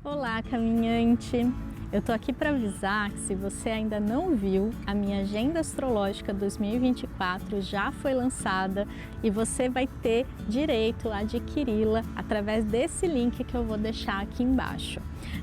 Olá, caminhante! Eu tô aqui para avisar que se você ainda não viu, a minha Agenda Astrológica 2024 já foi lançada e você vai ter direito a adquiri-la através desse link que eu vou deixar aqui embaixo.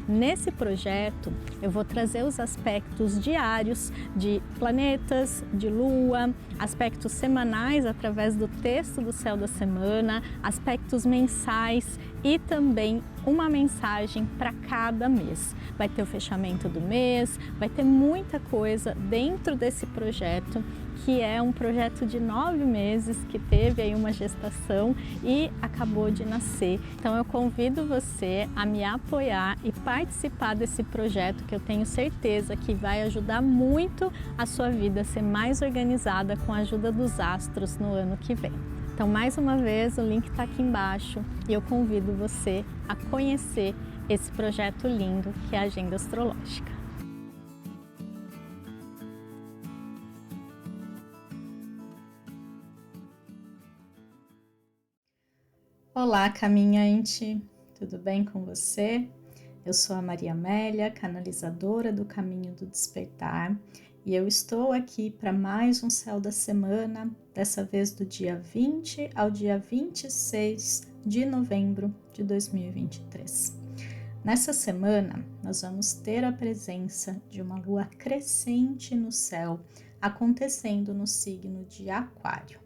Nesse projeto, eu vou trazer os aspectos diários de planetas, de lua, aspectos semanais através do texto do céu da semana, aspectos mensais e também uma mensagem para cada mês. Vai ter o fechamento do mês, vai ter muita coisa dentro desse projeto, que é um projeto de 9 meses, que teve aí uma gestação e acabou de nascer. Então eu convido você a me apoiar e participar desse projeto, que eu tenho certeza que vai ajudar muito a sua vida a ser mais organizada com a ajuda dos astros no ano que vem. Então, mais uma vez, o link está aqui embaixo e eu convido você a conhecer esse projeto lindo que é a Agenda Astrológica. Olá, caminhante! Tudo bem com você? Eu sou a Maria Amélia, canalizadora do Caminho do Despertar, e eu estou aqui para mais um Céu da Semana, dessa vez do dia 20 ao dia 26 de novembro de 2023. Nessa semana, nós vamos ter a presença de uma lua crescente no céu, acontecendo no signo de Aquário.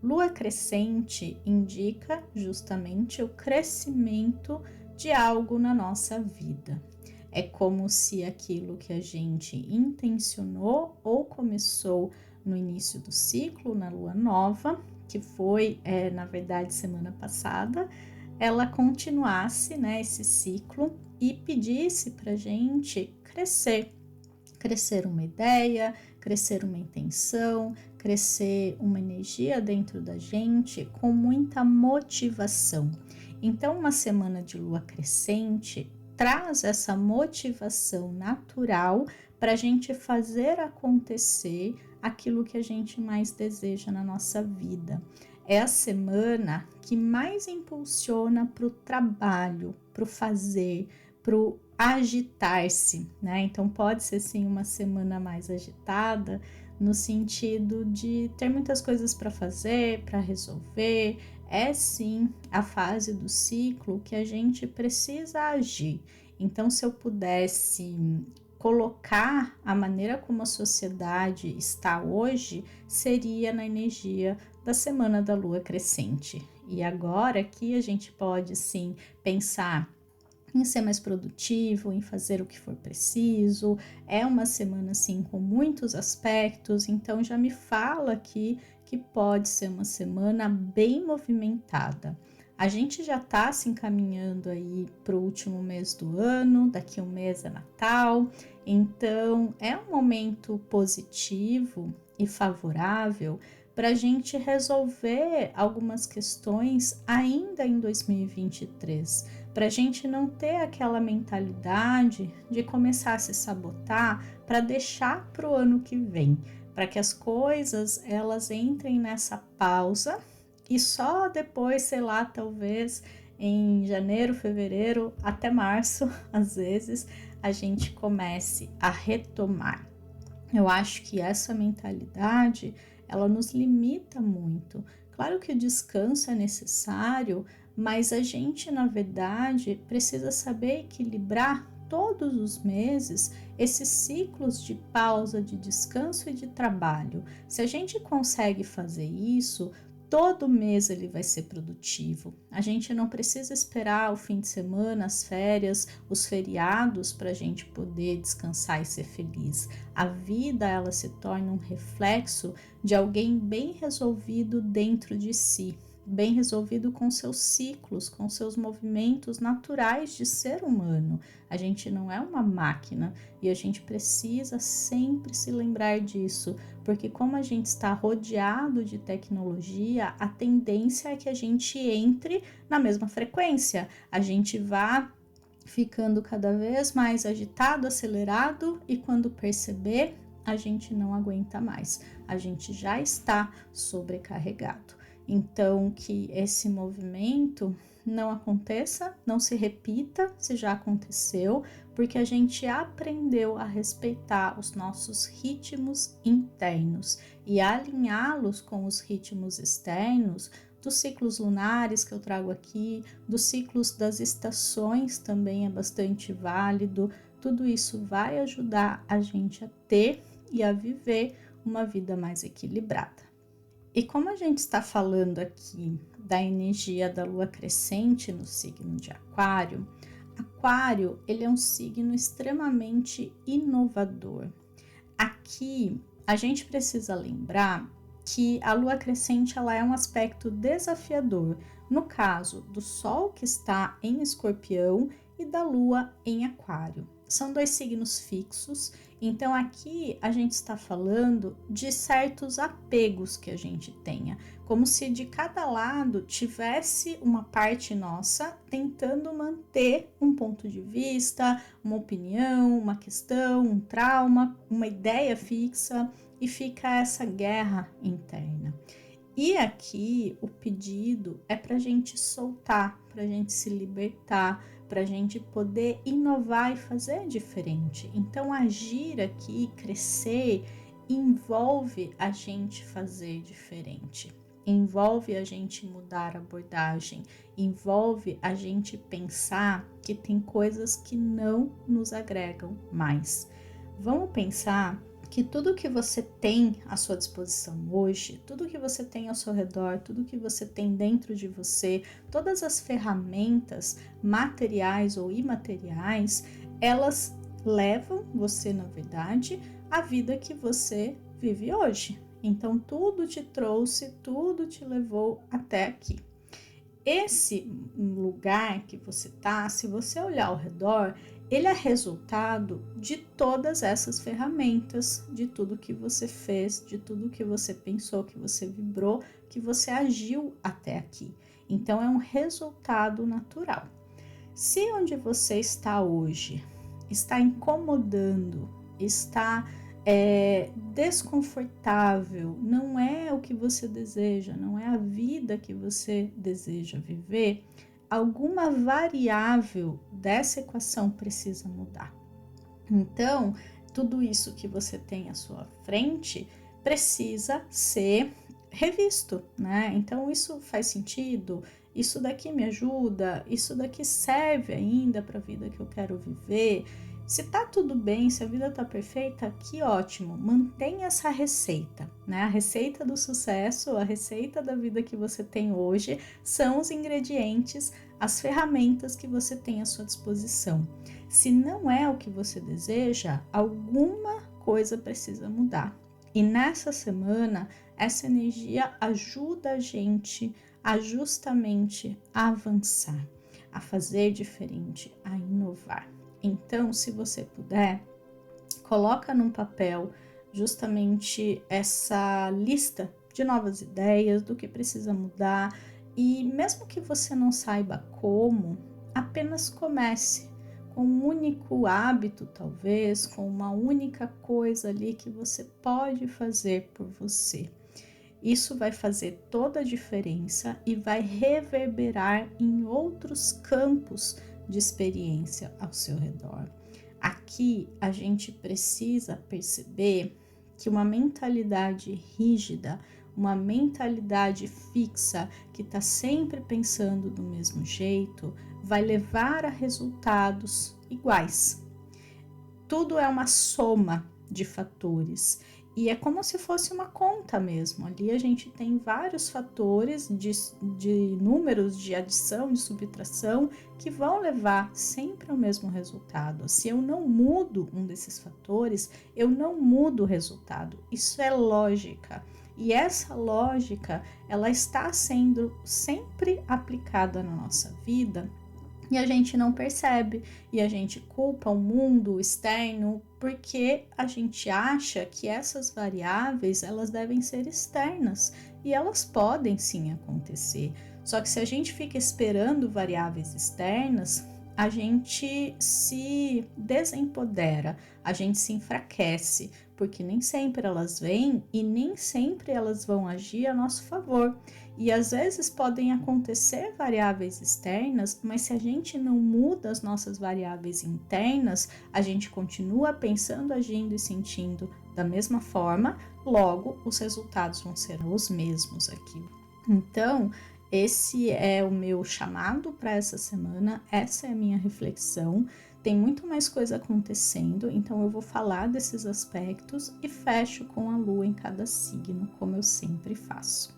Lua crescente indica justamente o crescimento de algo na nossa vida. É como se aquilo que a gente intencionou ou começou no início do ciclo, na lua nova, que foi, na verdade, semana passada, ela continuasse, né, esse ciclo e pedisse para gente crescer uma ideia, crescer uma intenção, crescer uma energia dentro da gente com muita motivação. Então, uma semana de lua crescente traz essa motivação natural para a gente fazer acontecer aquilo que a gente mais deseja na nossa vida. É a semana que mais impulsiona para o trabalho, para o fazer, para o agitar-se, né? Então pode ser sim uma semana mais agitada, no sentido de ter muitas coisas para fazer, para resolver. É sim a fase do ciclo que a gente precisa agir. Então, se eu pudesse colocar a maneira como a sociedade está hoje, seria na energia da semana da lua crescente. E agora aqui a gente pode sim pensar em ser mais produtivo, em fazer o que for preciso. É uma semana assim com muitos aspectos, então já me fala aqui que pode ser uma semana bem movimentada. A gente já está se encaminhando aí para o último mês do ano, daqui um mês é Natal, então é um momento positivo e favorável para a gente resolver algumas questões ainda em 2023, para a gente não ter aquela mentalidade de começar a se sabotar para deixar para o ano que vem, para que as coisas elas entrem nessa pausa e só depois, sei lá, talvez em janeiro, fevereiro, até março, às vezes, a gente comece a retomar. Eu acho que essa mentalidade, ela nos limita muito. Claro que o descanso é necessário, mas a gente, na verdade, precisa saber equilibrar todos os meses esses ciclos de pausa, de descanso e de trabalho. Se a gente consegue fazer isso, todo mês ele vai ser produtivo. A gente não precisa esperar o fim de semana, as férias, os feriados para a gente poder descansar e ser feliz. A vida ela se torna um reflexo de alguém bem resolvido dentro de si, bem resolvido com seus ciclos, com seus movimentos naturais de ser humano. A gente não é uma máquina e a gente precisa sempre se lembrar disso, porque como a gente está rodeado de tecnologia, a tendência é que a gente entre na mesma frequência, a gente vá ficando cada vez mais agitado, acelerado e quando perceber, a gente não aguenta mais, a gente já está sobrecarregado. Então, que esse movimento não aconteça, não se repita se já aconteceu, porque a gente aprendeu a respeitar os nossos ritmos internos e alinhá-los com os ritmos externos dos ciclos lunares que eu trago aqui, dos ciclos das estações também é bastante válido. Tudo isso vai ajudar a gente a ter e a viver uma vida mais equilibrada. E como a gente está falando aqui da energia da lua crescente no signo de Aquário, Aquário ele é um signo extremamente inovador. Aqui a gente precisa lembrar que a lua crescente ela é um aspecto desafiador, no caso do Sol que está em Escorpião e da lua em Aquário. São dois signos fixos, então aqui a gente está falando de certos apegos que a gente tenha, como se de cada lado tivesse uma parte nossa tentando manter um ponto de vista, uma opinião, uma questão, um trauma, uma ideia fixa, e fica essa guerra interna. E aqui o pedido é para a gente soltar, para a gente se libertar, para a gente poder inovar e fazer diferente. Então, agir aqui, crescer, envolve a gente fazer diferente, envolve a gente mudar a abordagem, envolve a gente pensar que tem coisas que não nos agregam mais. Vamos pensar que tudo que você tem à sua disposição hoje, tudo que você tem ao seu redor, tudo que você tem dentro de você, todas as ferramentas materiais ou imateriais, elas levam você, na verdade, à vida que você vive hoje. Então, tudo te trouxe, tudo te levou até aqui. Esse lugar que você tá, se você olhar ao redor, ele é resultado de todas essas ferramentas, de tudo que você fez, de tudo que você pensou, que você vibrou, que você agiu até aqui. Então é um resultado natural. Se onde você está hoje está incomodando, está desconfortável, não é o que você deseja, não é a vida que você deseja viver, alguma variável dessa equação precisa mudar. Então, tudo isso que você tem à sua frente precisa ser revisto, né? Então, isso faz sentido? Isso daqui me ajuda? Isso daqui serve ainda para a vida que eu quero viver? Se tá tudo bem, se a vida tá perfeita, que ótimo, mantenha essa receita, né? A receita do sucesso, a receita da vida que você tem hoje são os ingredientes, as ferramentas que você tem à sua disposição. Se não é o que você deseja, alguma coisa precisa mudar. E nessa semana, essa energia ajuda a gente a justamente avançar, a fazer diferente, a inovar. Então, se você puder, coloca num papel justamente essa lista de novas ideias, do que precisa mudar, e mesmo que você não saiba como, apenas comece com um único hábito, talvez, com uma única coisa ali que você pode fazer por você. Isso vai fazer toda a diferença e vai reverberar em outros campos de experiência ao seu redor. Aqui a gente precisa perceber que uma mentalidade rígida, uma mentalidade fixa que está sempre pensando do mesmo jeito, vai levar a resultados iguais. Tudo é uma soma de fatores. E é como se fosse uma conta mesmo. Ali a gente tem vários fatores de números de adição, de subtração, que vão levar sempre ao mesmo resultado. Se eu não mudo um desses fatores, eu não mudo o resultado. Isso é lógica. E essa lógica, ela está sendo sempre aplicada na nossa vida, e a gente não percebe, e a gente culpa o mundo externo porque a gente acha que essas variáveis elas devem ser externas, e elas podem sim acontecer. Só que se a gente fica esperando variáveis externas, a gente se desempodera, a gente se enfraquece, porque nem sempre elas vêm e nem sempre elas vão agir a nosso favor. E às vezes podem acontecer variáveis externas, mas se a gente não muda as nossas variáveis internas, a gente continua pensando, agindo e sentindo da mesma forma, logo os resultados vão ser os mesmos aqui. Então, esse é o meu chamado para essa semana, essa é a minha reflexão. Tem muito mais coisa acontecendo, então eu vou falar desses aspectos e fecho com a lua em cada signo, como eu sempre faço.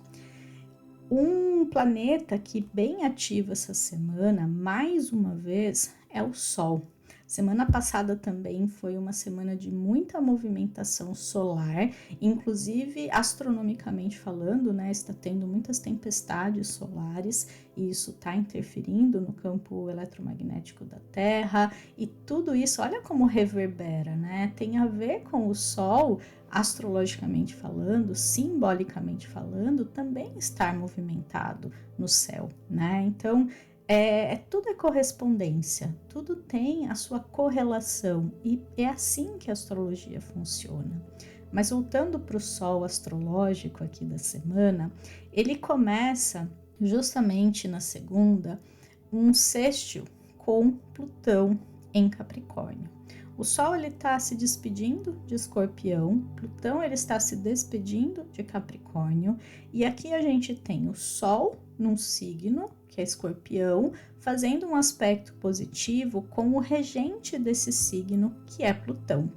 Um planeta que bem ativo essa semana, mais uma vez, é o Sol. Semana passada também foi uma semana de muita movimentação solar, inclusive astronomicamente falando, né? Está tendo muitas tempestades solares e isso está interferindo no campo eletromagnético da Terra e tudo isso, olha como reverbera, né? Tem a ver com o Sol, astrologicamente falando, simbolicamente falando, também estar movimentado no céu, né? Então, tudo é correspondência, tudo tem a sua correlação e é assim que a astrologia funciona. Mas voltando para o Sol astrológico aqui da semana, ele começa justamente na segunda, um sextil com Plutão em Capricórnio. O Sol ele está se despedindo de Escorpião, Plutão ele está se despedindo de Capricórnio, e aqui a gente tem o Sol num signo, que é Escorpião, fazendo um aspecto positivo com o regente desse signo, que é Plutão.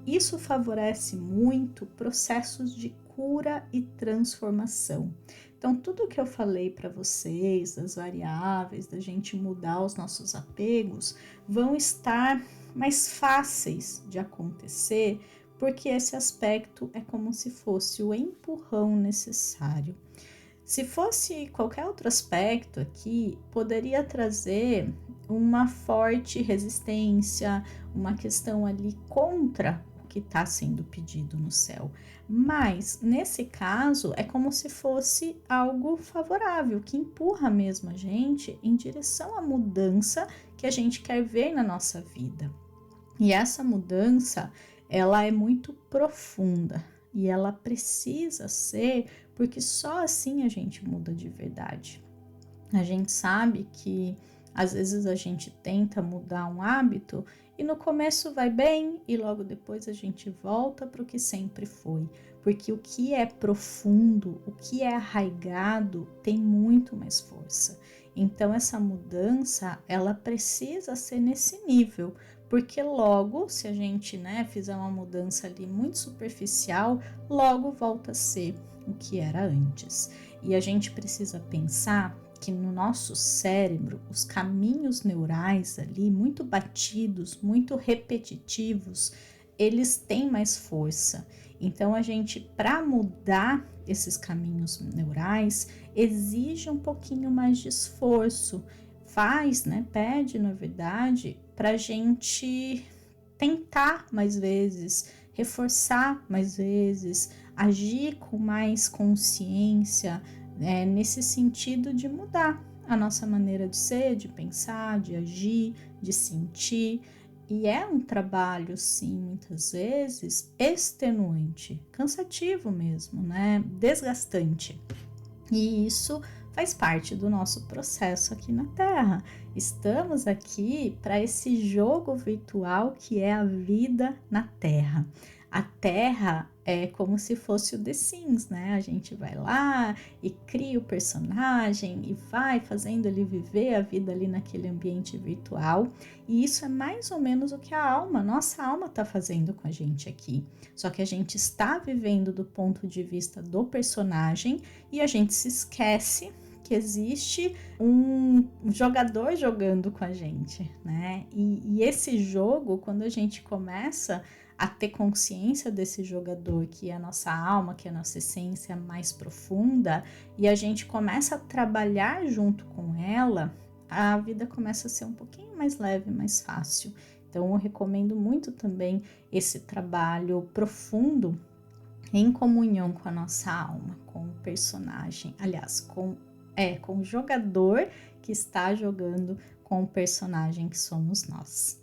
Isso favorece muito processos de cura e transformação. Então, tudo que eu falei para vocês, das variáveis, da gente mudar os nossos apegos, vão estar mais fáceis de acontecer, porque esse aspecto é como se fosse o empurrão necessário. Se fosse qualquer outro aspecto aqui, poderia trazer uma forte resistência, uma questão ali contra o que está sendo pedido no céu. Mas, nesse caso, é como se fosse algo favorável, que empurra mesmo a gente em direção à mudança que a gente quer ver na nossa vida. E essa mudança, ela é muito profunda e ela precisa ser, porque só assim a gente muda de verdade. A gente sabe que às vezes a gente tenta mudar um hábito e no começo vai bem e logo depois a gente volta para o que sempre foi. Porque o que é profundo, o que é arraigado tem muito mais força. Então essa mudança, ela precisa ser nesse nível, porque logo, se a gente fizer uma mudança ali muito superficial, logo volta a ser o que era antes. E a gente precisa pensar que no nosso cérebro, os caminhos neurais ali, muito batidos, muito repetitivos, eles têm mais força. Então, a gente, para mudar esses caminhos neurais, exige um pouquinho mais de esforço. Pede, na verdade, para a gente tentar mais vezes, reforçar mais vezes, agir com mais consciência, nesse sentido de mudar a nossa maneira de ser, de pensar, de agir, de sentir. E é um trabalho, sim, muitas vezes extenuante, cansativo mesmo, desgastante. E isso faz parte do nosso processo aqui na Terra. Estamos aqui para esse jogo virtual que é a vida na Terra. A Terra é como se fosse o The Sims, A gente vai lá e cria o personagem e vai fazendo ele viver a vida ali naquele ambiente virtual. E isso é mais ou menos o que nossa alma está fazendo com a gente aqui. Só que a gente está vivendo do ponto de vista do personagem e a gente se esquece que existe um jogador jogando com a gente, E esse jogo, quando a gente começa a ter consciência desse jogador, que é a nossa alma, que é a nossa essência mais profunda, e a gente começa a trabalhar junto com ela, a vida começa a ser um pouquinho mais leve, mais fácil. Então, eu recomendo muito também esse trabalho profundo em comunhão com a nossa alma, com o personagem, aliás, com o jogador que está jogando com com o personagem que somos nós.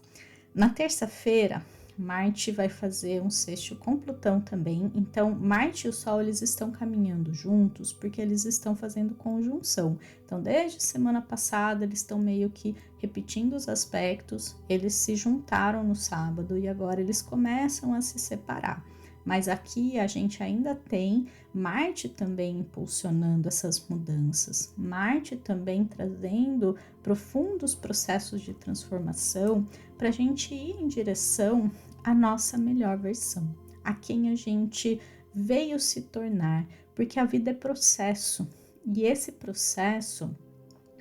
Na terça-feira, Marte vai fazer um sextil com Plutão também, então Marte e o Sol eles estão caminhando juntos porque eles estão fazendo conjunção. Então desde semana passada eles estão meio que repetindo os aspectos, eles se juntaram no sábado e agora eles começam a se separar. Mas aqui a gente ainda tem Marte também impulsionando essas mudanças, Marte também trazendo profundos processos de transformação para a gente ir em direção à nossa melhor versão, a quem a gente veio se tornar, porque a vida é processo e esse processo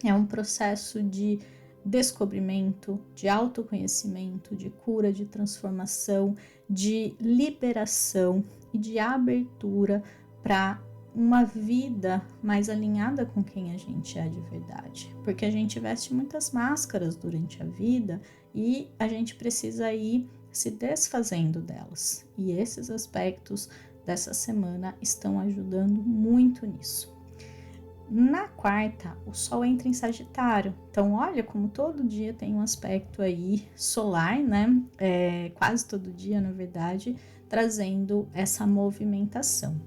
é um processo de descobrimento, de autoconhecimento, de cura, de transformação, de liberação e de abertura para uma vida mais alinhada com quem a gente é de verdade. Porque a gente veste muitas máscaras durante a vida e a gente precisa ir se desfazendo delas. E esses aspectos dessa semana estão ajudando muito nisso. Na quarta, o Sol entra em Sagitário, então olha como todo dia tem um aspecto aí solar, né? Quase todo dia, na verdade, trazendo essa movimentação.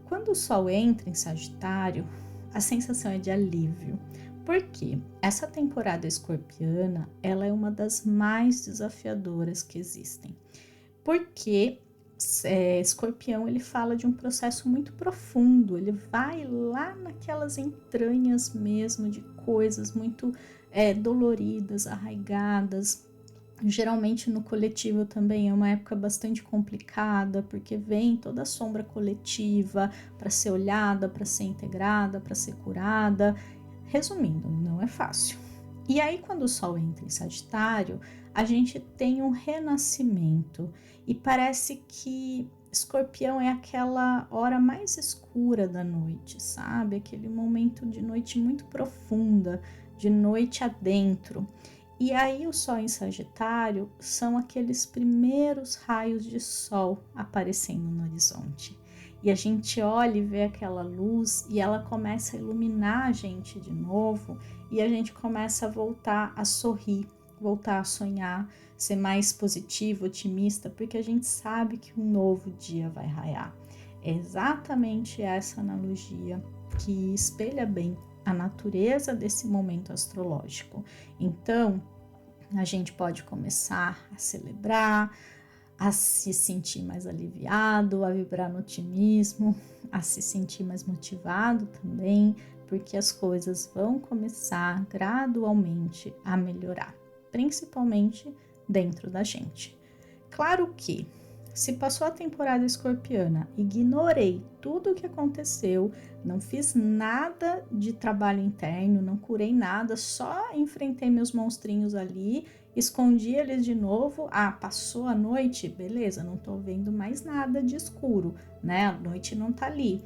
Quando o Sol entra em Sagitário, a sensação é de alívio. Por quê? Essa temporada escorpiana, ela é uma das mais desafiadoras que existem. Porque Escorpião ele fala de um processo muito profundo, ele vai lá naquelas entranhas mesmo de coisas muito doloridas, arraigadas. Geralmente no coletivo também é uma época bastante complicada, porque vem toda a sombra coletiva para ser olhada, para ser integrada, para ser curada. Resumindo, não é fácil. E aí, quando o Sol entra em Sagitário, a gente tem um renascimento e parece que Escorpião é aquela hora mais escura da noite, sabe? Aquele momento de noite muito profunda, de noite adentro. E aí, o Sol em Sagitário são aqueles primeiros raios de sol aparecendo no horizonte. E a gente olha e vê aquela luz e ela começa a iluminar a gente de novo e a gente começa a voltar a sorrir, voltar a sonhar, ser mais positivo, otimista, porque a gente sabe que um novo dia vai raiar. É exatamente essa analogia que espelha bem a natureza desse momento astrológico. Então, a gente pode começar a celebrar, a se sentir mais aliviado, a vibrar no otimismo, a se sentir mais motivado também, porque as coisas vão começar gradualmente a melhorar, principalmente dentro da gente. Claro que, se passou a temporada escorpiana, ignorei tudo o que aconteceu, não fiz nada de trabalho interno, não curei nada, só enfrentei meus monstrinhos ali, escondi eles de novo. Passou a noite, beleza, não tô vendo mais nada de escuro, né? A noite não tá ali.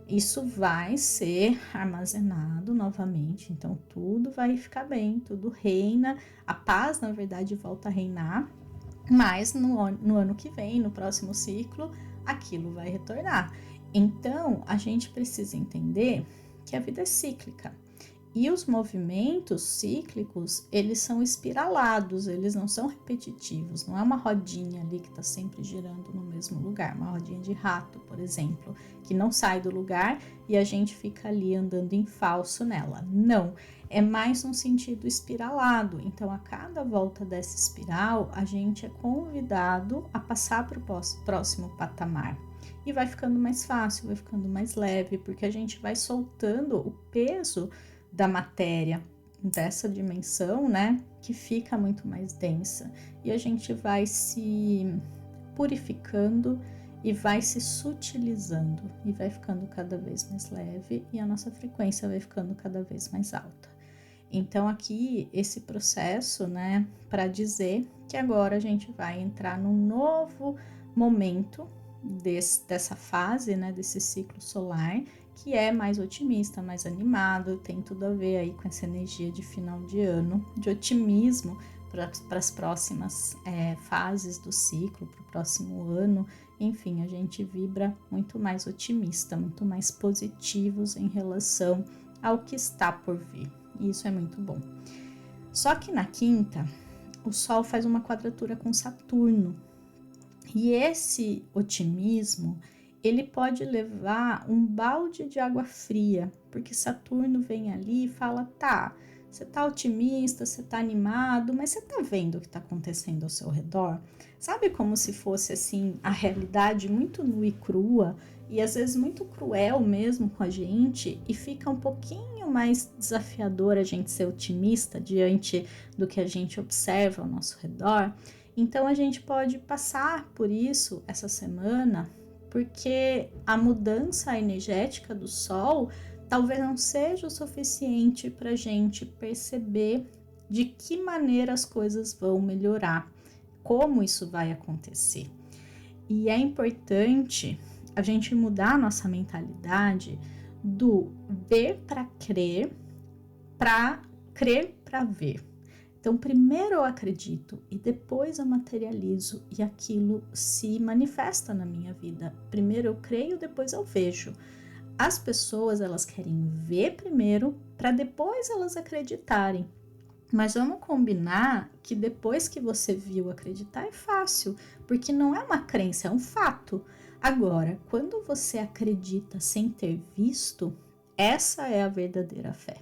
Isso vai ser armazenado novamente, então tudo vai ficar bem, tudo reina, a paz, na verdade, volta a reinar. Mas no ano que vem, no próximo ciclo, aquilo vai retornar. Então, a gente precisa entender que a vida é cíclica. E os movimentos cíclicos, eles são espiralados, eles não são repetitivos. Não é uma rodinha ali que está sempre girando no mesmo lugar. Uma rodinha de rato, por exemplo, que não sai do lugar e a gente fica ali andando em falso nela. Não, é mais um sentido espiralado. Então, a cada volta dessa espiral, a gente é convidado a passar para o próximo patamar. E vai ficando mais fácil, vai ficando mais leve, porque a gente vai soltando o peso da matéria dessa dimensão, né, que fica muito mais densa, e a gente vai se purificando e vai se sutilizando e vai ficando cada vez mais leve e a nossa frequência vai ficando cada vez mais alta. Então aqui esse processo, né, para dizer que agora a gente vai entrar num novo momento dessa fase, né, desse ciclo solar, que é mais otimista, mais animado, tem tudo a ver aí com essa energia de final de ano, de otimismo para as próximas fases do ciclo, para o próximo ano. Enfim, a gente vibra muito mais otimista, muito mais positivos em relação ao que está por vir. E isso é muito bom. Só que na quinta, o Sol faz uma quadratura com Saturno. E esse otimismo, ele pode levar um balde de água fria, porque Saturno vem ali e fala, tá, você tá otimista, você tá animado, mas você tá vendo o que tá acontecendo ao seu redor? Sabe, como se fosse assim, a realidade muito nua e crua, e às vezes muito cruel mesmo com a gente, e fica um pouquinho mais desafiador a gente ser otimista diante do que a gente observa ao nosso redor. Então a gente pode passar por isso essa semana, porque a mudança energética do Sol talvez não seja o suficiente para a gente perceber de que maneira as coisas vão melhorar, como isso vai acontecer. E é importante a gente mudar a nossa mentalidade do ver para crer para ver. Então, primeiro eu acredito e depois eu materializo e aquilo se manifesta na minha vida. Primeiro eu creio, depois eu vejo. As pessoas, elas querem ver primeiro para depois elas acreditarem. Mas vamos combinar que depois que você viu acreditar é fácil, porque não é uma crença, é um fato. Agora, quando você acredita sem ter visto, essa é a verdadeira fé.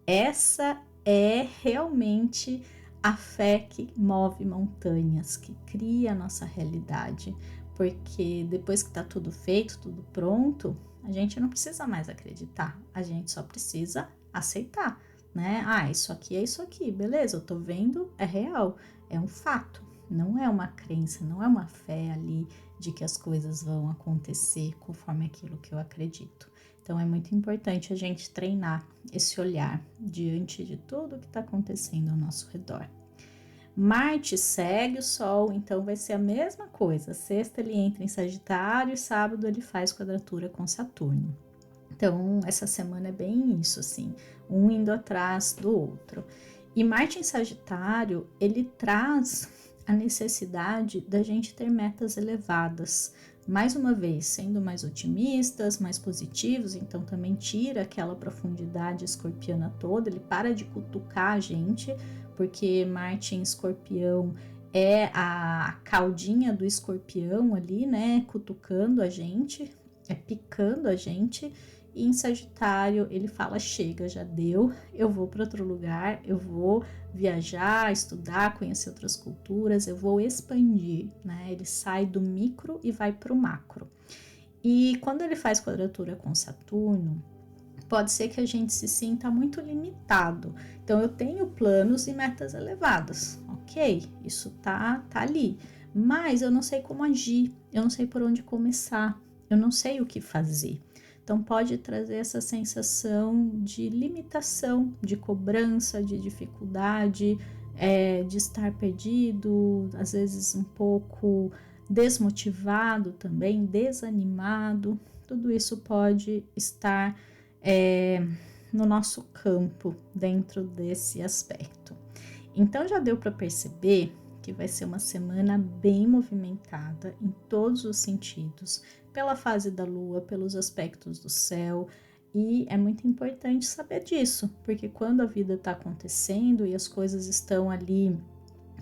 Essa é realmente a fé que move montanhas, que cria a nossa realidade, porque depois que está tudo feito, tudo pronto, a gente não precisa mais acreditar, a gente só precisa aceitar, né? Ah, isso aqui, beleza, eu tô vendo, é real, é um fato, não é uma crença, não é uma fé ali de que as coisas vão acontecer conforme aquilo que eu acredito. Então é muito importante a gente treinar esse olhar diante de tudo que está acontecendo ao nosso redor. Marte segue o Sol, então vai ser a mesma coisa. Sexta ele entra em Sagitário e sábado ele faz quadratura com Saturno. Então essa semana é bem isso, assim, um indo atrás do outro. E Marte em Sagitário, ele traz a necessidade da gente ter metas elevadas. Mais uma vez, sendo mais otimistas, mais positivos, então também tira aquela profundidade escorpiana toda, ele para de cutucar a gente, porque Marte em Escorpião é a caudinha do escorpião ali, né, cutucando a gente, é picando a gente. E em Sagitário ele fala, chega, já deu, eu vou para outro lugar, eu vou viajar, estudar, conhecer outras culturas, eu vou expandir, né? Ele sai do micro e vai para o macro. E quando ele faz quadratura com Saturno, pode ser que a gente se sinta muito limitado. Então eu tenho planos e metas elevadas, ok? Isso tá ali, mas eu não sei como agir, eu não sei por onde começar, eu não sei o que fazer. Então pode trazer essa sensação de limitação, de cobrança, de dificuldade, de estar perdido, às vezes um pouco desmotivado também, desanimado. Tudo isso pode estar no nosso campo dentro desse aspecto. Então já deu para perceber que vai ser uma semana bem movimentada em todos os sentidos, pela fase da lua, pelos aspectos do céu, e é muito importante saber disso, porque quando a vida está acontecendo e as coisas estão ali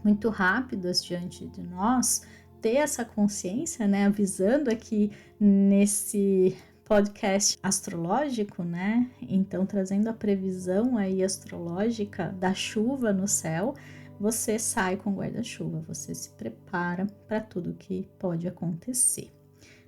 muito rápidas diante de nós, ter essa consciência, né, avisando aqui nesse podcast astrológico, né, então trazendo a previsão aí astrológica da chuva no céu, você sai com guarda-chuva, você se prepara para tudo que pode acontecer.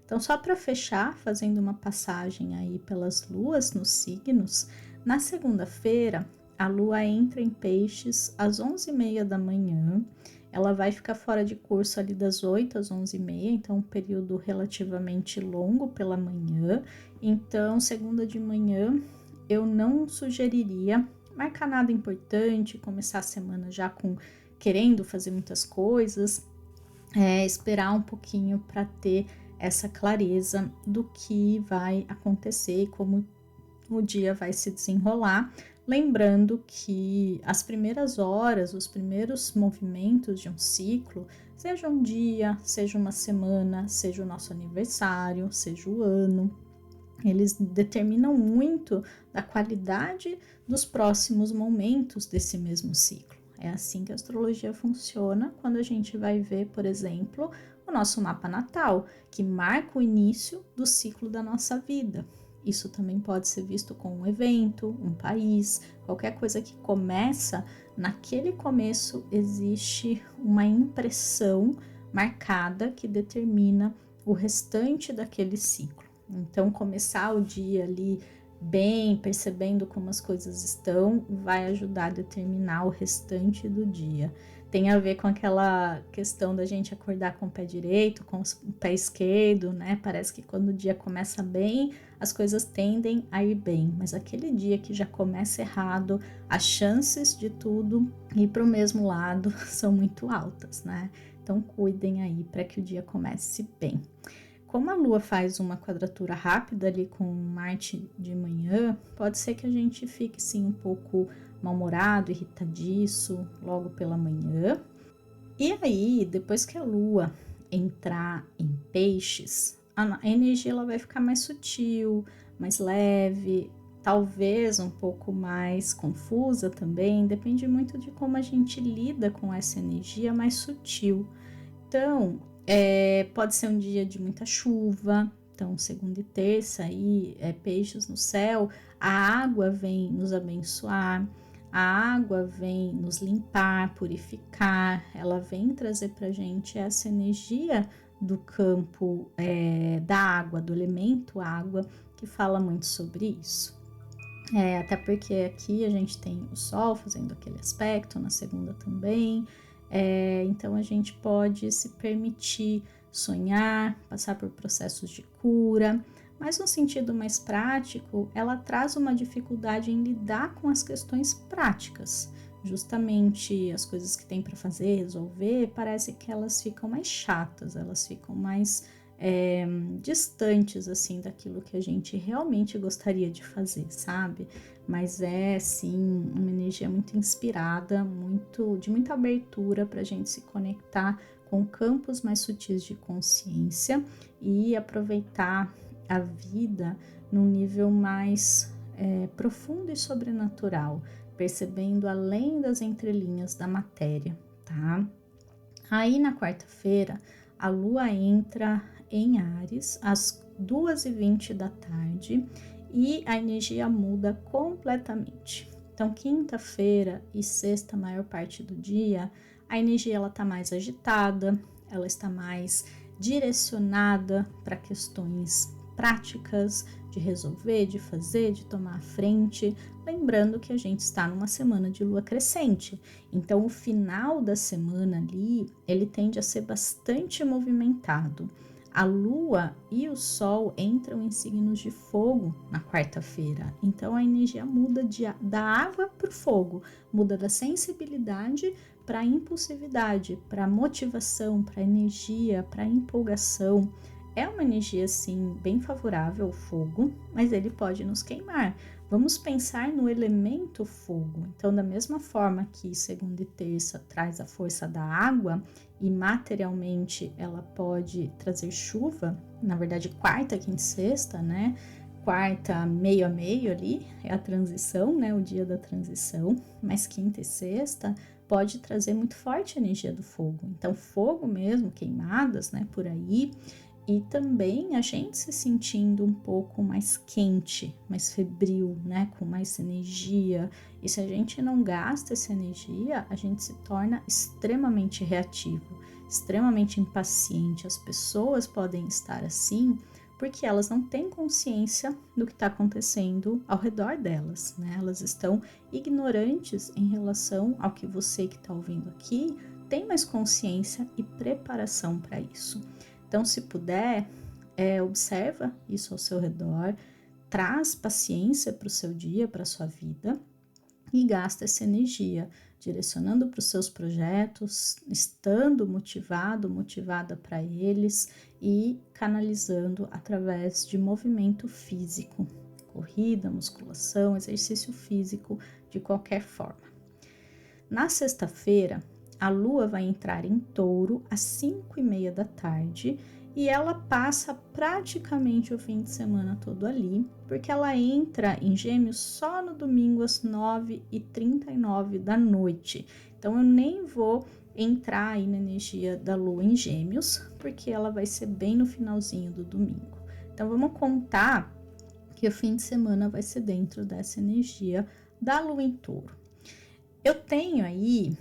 Então, só para fechar, fazendo uma passagem aí pelas luas nos signos, na segunda-feira, a lua entra em Peixes às 11h30 da manhã, ela vai ficar fora de curso ali das 8 às 11h30, então um período relativamente longo pela manhã. Então, segunda de manhã, eu não sugeriria marcar nada importante, começar a semana já querendo fazer muitas coisas, esperar um pouquinho para ter essa clareza do que vai acontecer e como o dia vai se desenrolar. Lembrando que as primeiras horas, os primeiros movimentos de um ciclo, seja um dia, seja uma semana, seja o nosso aniversário, seja o ano, eles determinam muito da qualidade dos próximos momentos desse mesmo ciclo. É assim que a astrologia funciona quando a gente vai ver, por exemplo, o nosso mapa natal, que marca o início do ciclo da nossa vida. Isso também pode ser visto com um evento, um país, qualquer coisa que começa, naquele começo existe uma impressão marcada que determina o restante daquele ciclo. Então, começar o dia ali bem, percebendo como as coisas estão, vai ajudar a determinar o restante do dia. Tem a ver com aquela questão da gente acordar com o pé direito, com o pé esquerdo, né? Parece que quando o dia começa bem, as coisas tendem a ir bem, mas aquele dia que já começa errado, as chances de tudo ir para o mesmo lado são muito altas, né? Então, cuidem aí para que o dia comece bem. Como a Lua faz uma quadratura rápida ali com Marte de manhã, pode ser que a gente fique sim um pouco mal-humorado, irritadiço logo pela manhã. E aí, depois que a Lua entrar em Peixes, a energia ela vai ficar mais sutil, mais leve, talvez um pouco mais confusa também, depende muito de como a gente lida com essa energia mais sutil. Então, pode ser um dia de muita chuva. Então, segunda e terça, aí, peixes no céu, a água vem nos abençoar, a água vem nos limpar, purificar, ela vem trazer para gente essa energia do campo da água, do elemento água, que fala muito sobre isso. Até porque aqui a gente tem o Sol fazendo aquele aspecto, na segunda também. Então a gente pode se permitir sonhar, passar por processos de cura, mas no sentido mais prático, ela traz uma dificuldade em lidar com as questões práticas. Justamente as coisas que tem para fazer, resolver, parece que elas ficam mais chatas, elas ficam mais distantes assim daquilo que a gente realmente gostaria de fazer, sabe? Mas é sim uma energia muito inspirada, de muita abertura para a gente se conectar com campos mais sutis de consciência e aproveitar a vida num nível mais profundo e sobrenatural, percebendo além das entrelinhas da matéria, tá? Aí na quarta-feira a Lua entra em Áries às 2h20 da tarde e a energia muda completamente. Então, quinta-feira e sexta, maior parte do dia, a energia ela está mais agitada, ela está mais direcionada para questões práticas, de resolver, de fazer, de tomar a frente. Lembrando que a gente está numa semana de lua crescente, então o final da semana ali, ele tende a ser bastante movimentado. A Lua e o Sol entram em signos de fogo na quarta-feira, então a energia muda da água para o fogo, muda da sensibilidade para a impulsividade, para a motivação, para a energia, para a empolgação. É uma energia, assim, bem favorável ao fogo, mas ele pode nos queimar. Vamos pensar no elemento fogo. Então, da mesma forma que segunda e terça traz a força da água e materialmente ela pode trazer chuva, na verdade, quarta, quinta e sexta, né? Quarta, meio a meio ali, é a transição, né? O dia da transição, mas quinta e sexta pode trazer muito forte a energia do fogo. Então, fogo mesmo, queimadas, né? Por aí. E também a gente se sentindo um pouco mais quente, mais febril, né? Com mais energia. E se a gente não gasta essa energia, a gente se torna extremamente reativo, extremamente impaciente. As pessoas podem estar assim porque elas não têm consciência do que está acontecendo ao redor delas, né? Elas estão ignorantes em relação ao que você que está ouvindo aqui tem mais consciência e preparação para isso. Então, se puder, observa isso ao seu redor, traz paciência para o seu dia, para a sua vida e gasta essa energia direcionando para os seus projetos, estando motivado, motivada para eles e canalizando através de movimento físico, corrida, musculação, exercício físico, de qualquer forma. Na sexta-feira, a Lua vai entrar em Touro às 5h30 da tarde e ela passa praticamente o fim de semana todo ali, porque ela entra em Gêmeos só no domingo às 9h39 da noite. Então eu nem vou entrar aí na energia da Lua em Gêmeos, porque ela vai ser bem no finalzinho do domingo. Então vamos contar que o fim de semana vai ser dentro dessa energia da Lua em Touro. Eu tenho aí,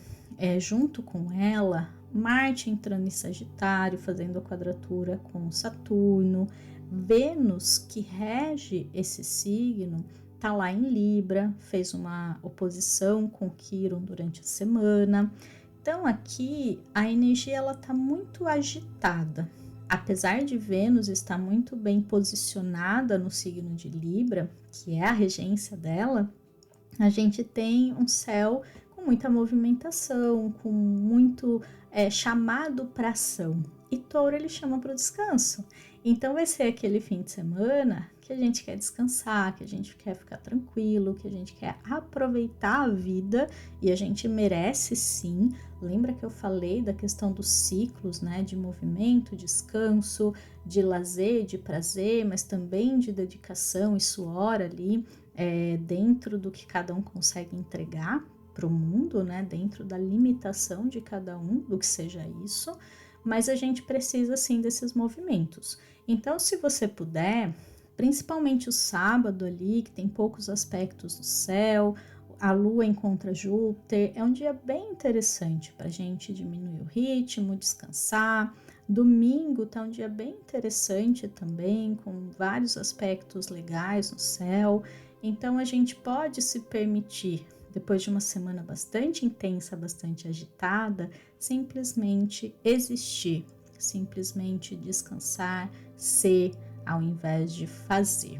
junto com ela, Marte entrando em Sagitário, fazendo a quadratura com Saturno, Vênus, que rege esse signo, tá lá em Libra, fez uma oposição com Quirón durante a semana. Então aqui a energia ela tá muito agitada. Apesar de Vênus estar muito bem posicionada no signo de Libra, que é a regência dela, a gente tem um céu com muita movimentação, com muito chamado para ação. E Touro ele chama para o descanso. Então vai ser aquele fim de semana que a gente quer descansar, que a gente quer ficar tranquilo, que a gente quer aproveitar a vida e a gente merece sim. Lembra que eu falei da questão dos ciclos, né? De movimento, descanso, de lazer, de prazer, mas também de dedicação e suor ali. Dentro do que cada um consegue entregar para o mundo, né? Dentro da limitação de cada um, do que seja isso, mas a gente precisa sim desses movimentos. Então, se você puder, principalmente o sábado ali, que tem poucos aspectos no céu, a Lua encontra Júpiter, é um dia bem interessante para a gente diminuir o ritmo, descansar. Domingo tá um dia bem interessante também, com vários aspectos legais no céu. Então a gente pode se permitir, depois de uma semana bastante intensa, bastante agitada, simplesmente existir, simplesmente descansar, ser, ao invés de fazer.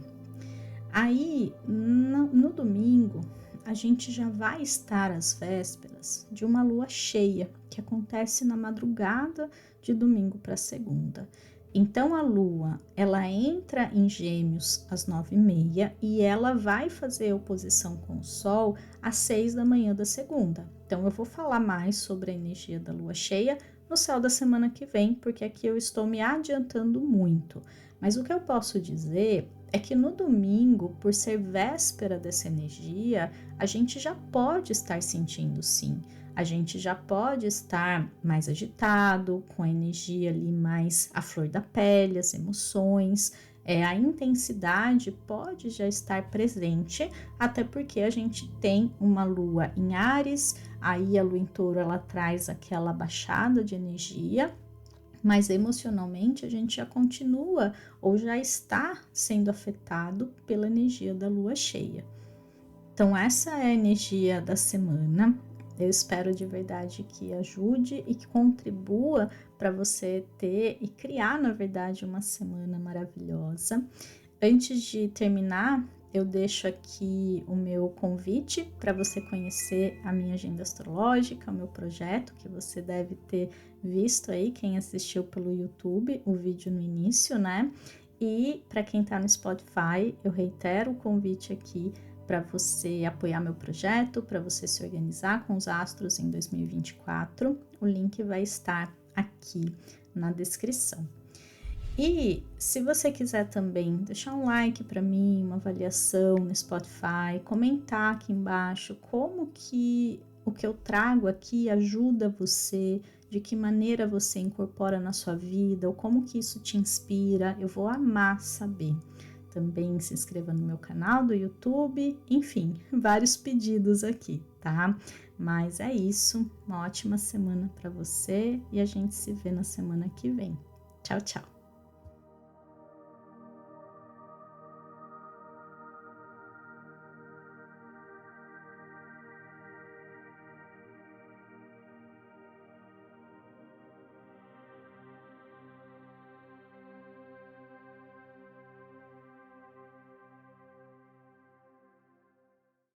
Aí, no domingo, a gente já vai estar às vésperas de uma lua cheia, que acontece na madrugada de domingo para segunda. Então a Lua, ela entra em Gêmeos às 9h30 e ela vai fazer oposição com o Sol às 6 da manhã da segunda. Então eu vou falar mais sobre a energia da Lua cheia no céu da semana que vem, porque aqui eu estou me adiantando muito. Mas o que eu posso dizer é que no domingo, por ser véspera dessa energia, a gente já pode estar sentindo sim. A gente já pode estar mais agitado, com a energia ali mais à flor da pele, as emoções, a intensidade pode já estar presente, até porque a gente tem uma lua em Áries, aí a lua em Touro ela traz aquela baixada de energia, mas emocionalmente a gente já continua ou já está sendo afetado pela energia da lua cheia. Então essa é a energia da semana. Eu espero de verdade que ajude e que contribua para você ter e criar, na verdade, uma semana maravilhosa. Antes de terminar, eu deixo aqui o meu convite para você conhecer a minha agenda astrológica, o meu projeto, que você deve ter visto aí, quem assistiu pelo YouTube, o vídeo no início, né? E para quem está no Spotify, eu reitero o convite aqui para você apoiar meu projeto, para você se organizar com os astros em 2024. O link vai estar aqui na descrição. E se você quiser também deixar um like para mim, uma avaliação no Spotify, comentar aqui embaixo como que o que eu trago aqui ajuda você, de que maneira você incorpora na sua vida, ou como que isso te inspira, eu vou amar saber. Também se inscreva no meu canal do YouTube, enfim, vários pedidos aqui, tá? Mas é isso, uma ótima semana para você e a gente se vê na semana que vem. Tchau, tchau!